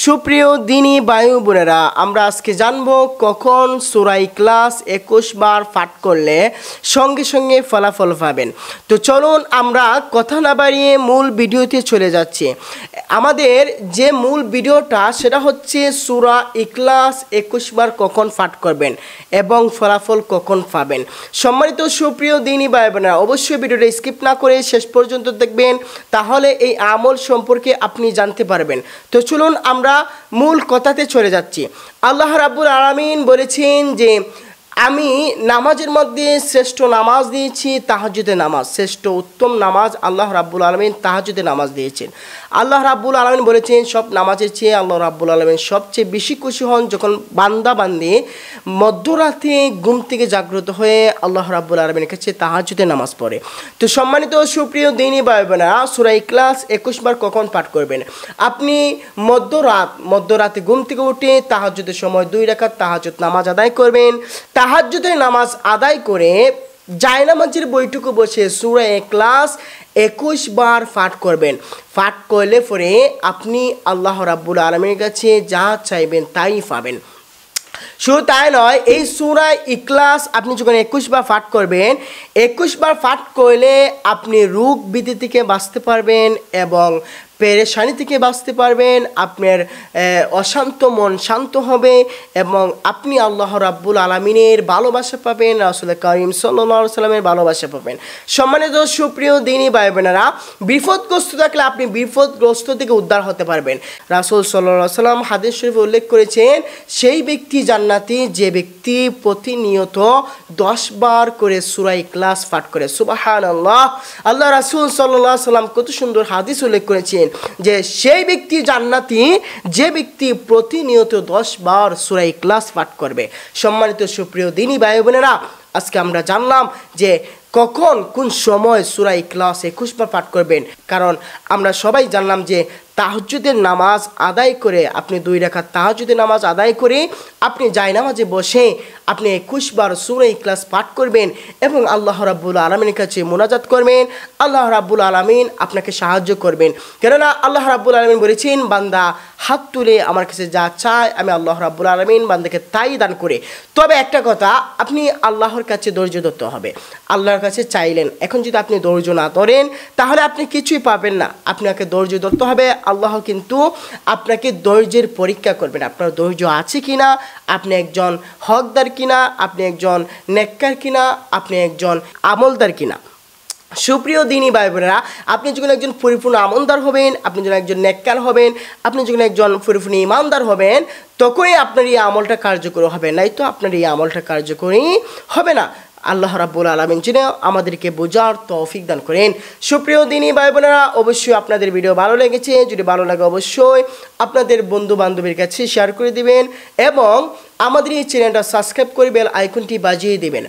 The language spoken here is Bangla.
সুপ্রিয় দিনী বায়ু বোনেরা, আমরা আজকে জানবো কখন সূরা ইখলাস 21 বার পাঠ করলে সঙ্গে সঙ্গে ফলাফল পাবেন। তো চলুন আমরা কথা না বাড়িয়ে মূল ভিডিওতে চলে যাচ্ছি। আমাদের যে মূল ভিডিওটা সেটা হচ্ছে সূরা ইখলাস 21 বার কখন পাঠ করবেন এবং ফলাফল কখন পাবেন। সম্মানিত সুপ্রিয় দিনী বায়ু বোনেরা, অবশ্যই ভিডিওটা স্কিপ না করে শেষ পর্যন্ত দেখবেন, তাহলে এই আমল সম্পর্কে আপনি জানতে পারবেন। তো চলুন আমরা মূল কথাতে চলে যাচ্ছি। আল্লাহ রাব্বুল আলামিন বলেছেন যে আমি নামাজের মধ্যে শ্রেষ্ঠ নামাজ দিয়েছি তাহাজ্জুদের নামাজ। শ্রেষ্ঠ উত্তম নামাজ আল্লাহ রাব্বুল আলামিন তাহাজ্জুদের নামাজ দিয়েছেন। আল্লাহ রাব্বুল আলামিন বলেছেন সব নামাজের চেয়ে আল্লাহ রাব্বুল আলামিন সবচেয়ে বেশি খুশি হন যখন বান্দা মধ্যরাতে ঘুম থেকে জাগ্রত হয়ে আল্লাহ রাব্বুল আলামিনের কাছে তাহাজ্জুদের নামাজ পড়ে। তো সম্মানিত সুপ্রিয় দিনী ভাই বোনেরা, সূরা ইখলাস 21 বার কখন পাঠ করবেন? আপনি মধ্যরাতে ঘুম থেকে উঠে তাহাজ্জুদের সময় 2 রাকাত তাহাজ্জুদ নামাজ আদায় করবেন। তাহাজ্জুদের নামাজ আদায় করে জায়নামাজের বৈঠকে বসে সূরা ইখলাস 21 বার পাঠ করবেন। পাঠ করলে পরে আপনি আল্লাহ রাব্বুল আলামিনের কাছে যা চাইবেন তাই পাবেন। শুধু তাই নয়, এই সূরা ইখলাস আপনি যখন 21 বার পাঠ করবেন, 21 বার পাঠ করলে আপনি রোগ ব্যাধি থেকে বাঁচতে পারবেন এবং পেরেশানি থেকে বাঁচতে পারবেন। আপনার অশান্ত মন শান্ত হবে এবং আপনি আল্লাহ রাব্বুল আলামিনের ভালোবাসা পাবেন, রাসূল কারীম সাল্লাল্লাহু আলাইহি সাল্লামের ভালোবাসা পাবেন। সম্মানিত সুপ্রিয় দিনী ভাই বোনেরা, বিপদগ্রস্ত থাকলে আপনি বিপদগ্রস্ত থেকে উদ্ধার হতে পারবেন। রাসূল সাল্লাল্লাহু আলাইহি সাল্লাম হাদিস শরীফে উল্লেখ করেছেন সেই ব্যক্তি জান্নাতি যে ব্যক্তি প্রতিনিয়ত 10 বার করে সূরা ইখলাস পাঠ করে। সুবহানাল্লাহ! আল্লাহ রাসূল সাল্লাল্লাহু আলাইহি সাল্লাম কত সুন্দর হাদিস উল্লেখ করেছেন যে সেই ব্যক্তি জান্নাতি যে ব্যক্তি প্রতিনিয়ত 10 বার সূরা ইখলাস পাঠ করবে। সম্মানিত সুপ্রিয় দিনী ভাই বোনেরা, আজকে আমরা জানলাম যে কখন কোন সময় সূরা ইখলাস 21 বার পাঠ করবেন। কারণ আমরা সবাই জানলাম যে তাহাজ্জুদের নামাজ আদায় করে আপনি 2 রাকাত তাহাজ্জুদের নামাজ আদায় করে আপনি জায়নামাজে বসে আপনি 21 বার সূরা ইখলাস পাঠ করবেন এবং আল্লাহ রাব্বুল আলামিনের কাছে মুনাজাত করবেন। আল্লাহ রাব্বুল আলামিন আপনাকে সাহায্য করবেন। কেননা আল্লাহ রাব্বুল আলামিন বলেছেন বান্দা হাত তুলে আমার কাছে যা চায় আমি আল্লাহ রাব্বুল আলামিন বান্দাকে তাই দান করে। তবে একটা কথা, আপনি আল্লাহর কাছে ধৈর্য ধরতে হবে। আল্লাহর কাছে চাইলেন, এখন যদি আপনি ধৈর্য না ধরেন তাহলে আপনি কিছুই পাবেন না। আপনাকে ধৈর্য ধরতে হবে। আল্লাহ কিন্তু আপনাকে ধৈর্যের পরীক্ষা করবেন, আপনার ধৈর্য আছে কিনা, আপনি একজন হকদার কিনা, আপনি একজন নেককার কিনা, আপনি একজন আমলদার কিনা। সুপ্রিয় দিনী ভাই বোনেরা, আপনি যখন একজন পরিপূর্ণ আমলদার হবেন, আপনি যখন একজন নেককার হবেন, আপনি যখন একজন পরিপূর্ণ ইমানদার হবেন, তখনই আপনার এই আমলটা কার্যকরী হবে, নাই তো আপনার এই আমলটা কার্যকরী হবে না। আল্লাহ রাব্বুল আলামিন যেন আমাদেরকে বোঝার তৌফিক দান করেন। সুপ্রিয় দিনী ভাই বোনেরা, অবশ্যই আপনাদের ভিডিও ভালো লেগেছে, যদি ভালো লাগে অবশ্যই আপনাদের বন্ধু বান্ধবের কাছে শেয়ার করে দিবেন এবং আমাদের এই চ্যানেলটা সাবস্ক্রাইব করে বেল আইকনটি বাজিয়ে দিবেন।